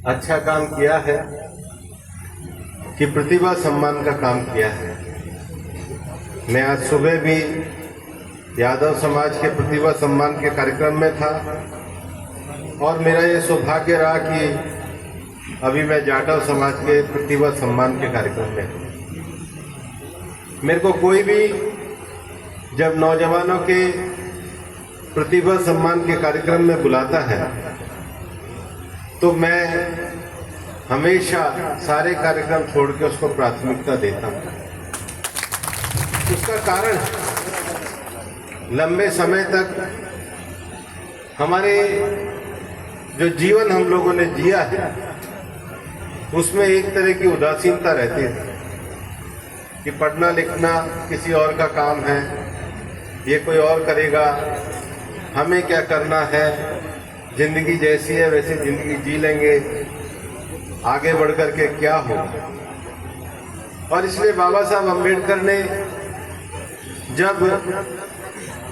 अच्छा काम किया है कि प्रतिभा सम्मान का काम किया है। मैं आज सुबह भी यादव समाज के प्रतिभा सम्मान के कार्यक्रम में था और मेरा ये सौभाग्य रहा कि अभी मैं जाटव समाज के प्रतिभा सम्मान के कार्यक्रम में हूँ। मेरे को कोई भी जब नौजवानों के प्रतिभा सम्मान के कार्यक्रम में बुलाता है तो मैं हमेशा सारे कार्यक्रम छोड़ के उसको प्राथमिकता देता हूँ। उसका कारण लंबे समय तक हमारे जो जीवन हम लोगों ने जिया है उसमें एक तरह की उदासीनता रहती है कि पढ़ना लिखना किसी और का काम है, ये कोई और करेगा, हमें क्या करना है, जिंदगी जैसी है वैसी जिंदगी जी लेंगे, आगे बढ़ कर के क्या होगा। और इसलिए बाबा साहब अम्बेडकर ने जब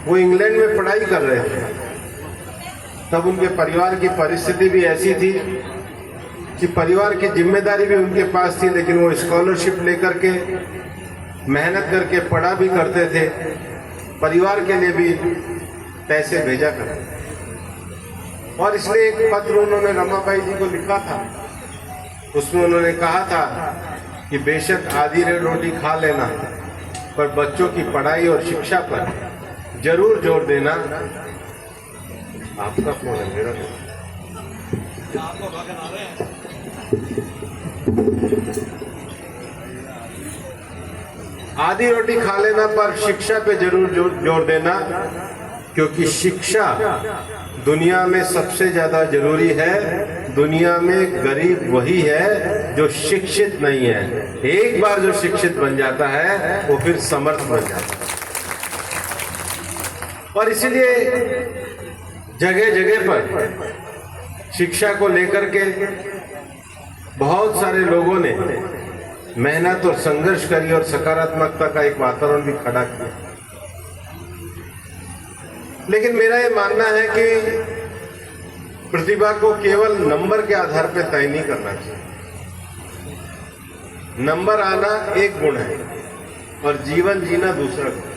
वो इंग्लैंड में पढ़ाई कर रहे थे तब उनके परिवार की परिस्थिति भी ऐसी थी कि परिवार की जिम्मेदारी भी उनके पास थी, लेकिन वो स्कॉलरशिप लेकर के मेहनत करके पढ़ा भी करते थे, परिवार के लिए भी पैसे भेजा करते। और इसलिए एक पत्र उन्होंने रमाबाई जी को लिखा था, उसमें उन्होंने कहा था कि बेशक आधी रोटी खा लेना पर बच्चों की पढ़ाई और शिक्षा पर जरूर जोर देना। आपका फोन है, मेरा फोन। आधी रोटी खा लेना पर शिक्षा पे जरूर जोर देना, क्योंकि शिक्षा दुनिया में सबसे ज्यादा जरूरी है। दुनिया में गरीब वही है जो शिक्षित नहीं है। एक बार जो शिक्षित बन जाता है वो फिर समर्थ बन जाता है। और इसीलिए जगह जगह पर शिक्षा को लेकर के बहुत सारे लोगों ने मेहनत और संघर्ष करी और सकारात्मकता का एक वातावरण भी खड़ा किया। लेकिन मेरा ये मानना है कि प्रतिभा को केवल नंबर के आधार पर तय नहीं करना चाहिए। नंबर आना एक गुण है और जीवन जीना दूसरा गुण।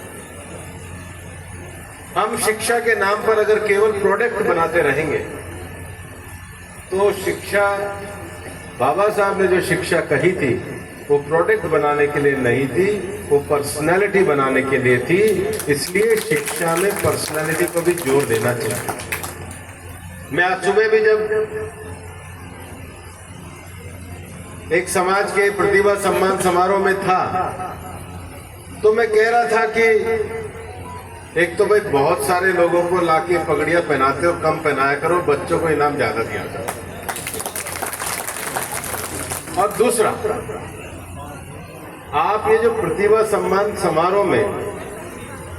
हम शिक्षा के नाम पर अगर केवल प्रोडक्ट बनाते रहेंगे तो शिक्षा, बाबा साहब ने जो शिक्षा कही थी वो प्रोडक्ट बनाने के लिए नहीं थी, वो पर्सनालिटी बनाने के लिए थी। इसलिए शिक्षा में पर्सनालिटी को भी जोर देना चाहिए। मैं आज सुबह भी जब एक समाज के प्रतिभा सम्मान समारोह में था तो मैं कह रहा था कि एक तो भाई बहुत सारे लोगों को लाके पगड़ियां पहनाते हो, कम पहनाया करो, बच्चों को इनाम ज्यादा दिया करो। और दूसरा, आप ये जो प्रतिभा सम्मान समारोह में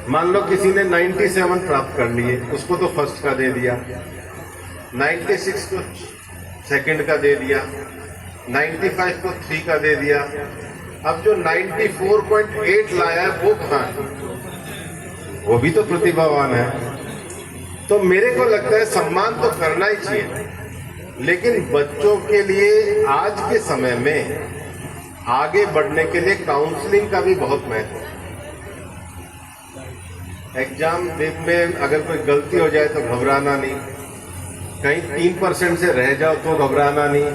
मान लो किसी ने 97 प्राप्त कर लिए, उसको तो फर्स्ट का दे दिया, 96 को सेकंड का दे दिया, 95 को 3 का दे दिया। अब जो 94.8 लाया है वो कहाँ है? वो भी तो प्रतिभावान है। तो मेरे को लगता है सम्मान तो करना ही चाहिए, लेकिन बच्चों के लिए आज के समय में आगे बढ़ने के लिए काउंसलिंग का भी बहुत महत्व है। एग्जाम में अगर कोई गलती हो जाए तो घबराना नहीं, कहीं 3% से रह जाओ तो घबराना नहीं,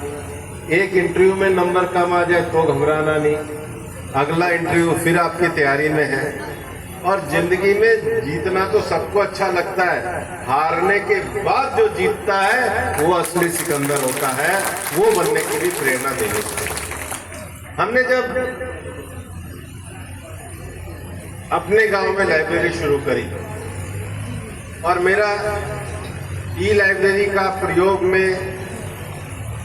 एक इंटरव्यू में नंबर कम आ जाए तो घबराना नहीं, अगला इंटरव्यू फिर आपकी तैयारी में है। और जिंदगी में जीतना तो सबको अच्छा लगता है, हारने के बाद जो जीतता है वो असली सिकंदर होता है। वो बनने की भी प्रेरणा देनी चाहिए। हमने जब अपने गांव में लाइब्रेरी शुरू करी और मेरा ई लाइब्रेरी का प्रयोग में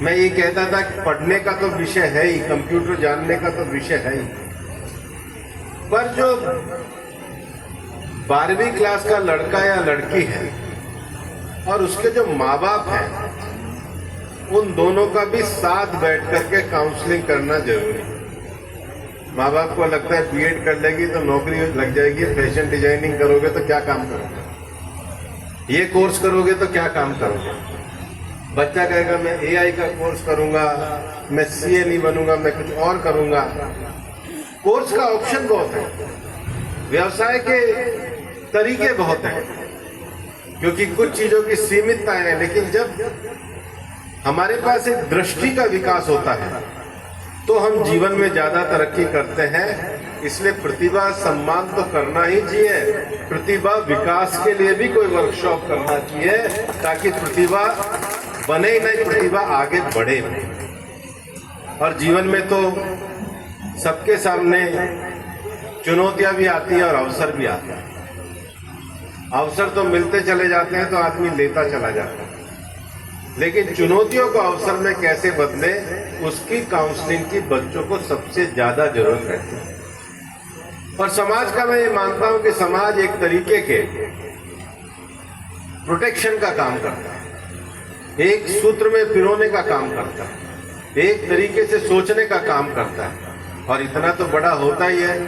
मैं ये कहता था कि पढ़ने का तो विषय है ही, कंप्यूटर जानने का तो विषय है ही, पर जो 12वीं क्लास का लड़का या लड़की है और उसके जो माँ बाप हैं उन दोनों का भी साथ बैठ करके काउंसलिंग करना जरूरी है। माँ बाप को लगता है बीएड कर लेगी तो नौकरी लग जाएगी, फैशन डिजाइनिंग करोगे तो क्या काम करोगे, ये कोर्स करोगे तो क्या काम करोगे। बच्चा कहेगा मैं एआई का कोर्स करूंगा, मैं सीए नहीं बनूंगा, मैं कुछ और करूंगा। कोर्स का ऑप्शन बहुत है, व्यवसाय के तरीके बहुत हैं, क्योंकि कुछ चीजों की सीमितताएं हैं। लेकिन जब हमारे पास एक दृष्टि का विकास होता है तो हम जीवन में ज्यादा तरक्की करते हैं। इसलिए प्रतिभा सम्मान तो करना ही चाहिए, प्रतिभा विकास के लिए भी कोई वर्कशॉप करना चाहिए, ताकि प्रतिभा बने ही नहीं, प्रतिभा आगे बढ़े। और जीवन में तो सबके सामने चुनौतियां भी आती है और अवसर भी आते हैं। अवसर तो मिलते चले जाते हैं तो आदमी लेता चला जाता है, लेकिन चुनौतियों को अवसर में कैसे बदले, उसकी काउंसलिंग की बच्चों को सबसे ज्यादा जरूरत रहती है। और समाज का मैं ये मानता हूं कि समाज एक तरीके के प्रोटेक्शन का काम करता है, एक सूत्र में पिरोने का काम करता है, एक तरीके से सोचने का काम करता है। और इतना तो बड़ा होता ही है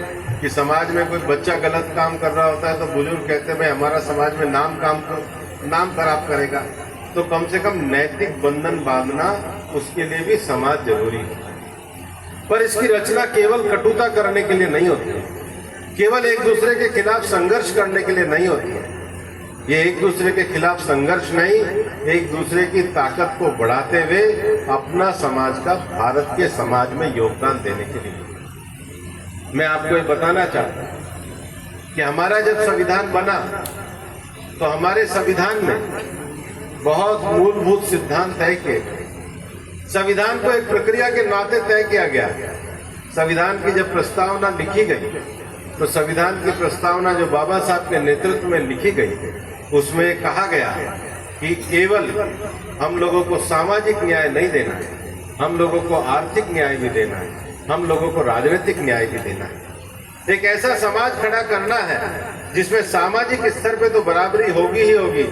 कि समाज में कोई बच्चा गलत काम कर रहा होता है तो बुजुर्ग कहते हैं भाई हमारा समाज में नाम खराब करेगा, तो कम से कम नैतिक बंधन बांधना उसके लिए भी समाज जरूरी है। पर इसकी रचना केवल कटुता करने के लिए नहीं होती है, केवल एक दूसरे के खिलाफ संघर्ष करने के लिए नहीं होती है। ये एक दूसरे के खिलाफ संघर्ष नहीं, एक दूसरे की ताकत को बढ़ाते हुए अपना समाज का भारत के समाज में योगदान देने के लिए। मैं आपको ये बताना चाहता हूं कि हमारा जब संविधान बना तो हमारे संविधान में बहुत मूलभूत सिद्धांत तय किए गए। संविधान को एक प्रक्रिया के नाते तय किया गया। संविधान की जब प्रस्तावना लिखी गई तो संविधान की प्रस्तावना जो बाबा साहब के नेतृत्व में लिखी गई, उसमें कहा गया कि केवल हम लोगों को सामाजिक न्याय नहीं देना है, हम लोगों को आर्थिक न्याय भी देना है, हम लोगों को राजनीतिक न्याय भी देना है। एक ऐसा समाज खड़ा करना है जिसमें सामाजिक स्तर पे तो बराबरी होगी ही होगी,